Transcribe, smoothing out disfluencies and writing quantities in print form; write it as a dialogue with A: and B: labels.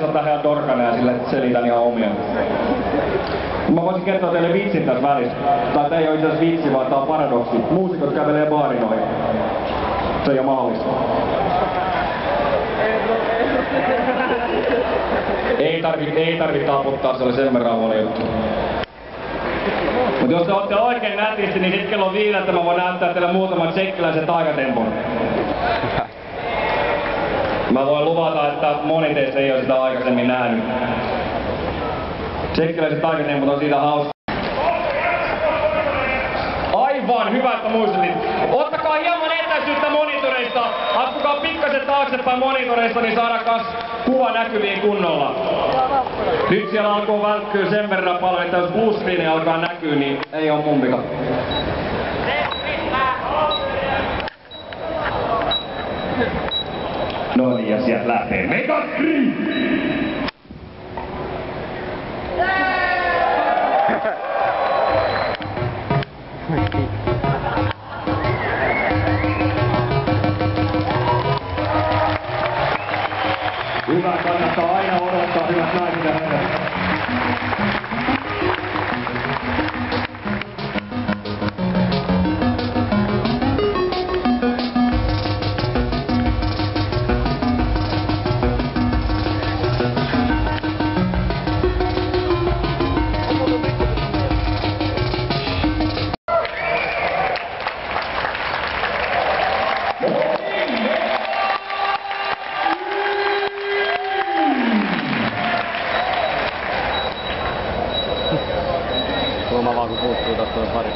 A: Tähän dorkana ja sille selitän ihan omia. Mä voisin kertoa teille vitsin tässä välissä. Tai tää ei oo itse asiassa vitsi, vaan tää on paradoksi. Muusikot kävelee baarin ohi. Se ei oo mahdollista. Ei tarvi taputtaa, se oli sen verran huono juttu. Mut jos te ootte oikein nätisti, niin sit kello 5 mä voin näyttää teille muutaman tsekkiläisen taikatempon. Mä voin luvata, että moni teistä ei oo sitä aikaisemmin nähnyt. Tsekkiläiset taikatemput on siitä hauska. Aivan, hyvä, että muistutit. Ottakaa hieman etäisyyttä monitoreista. Astukaa pikkasen taaksepäin monitoreista, niin saadaan kas kuva näkyviin kunnolla. Nyt siellä alkoi välkkyä sen verran paljon, että jos blue screen alkaa näkyä, niin ei oo mun vika. No niin, ja sieltä lähtee Megatri! Hyvä, kannattaa aina odottaa, hyvät naiset ja herrat.
B: Huomaa vaan kun puuttuu tosta pari.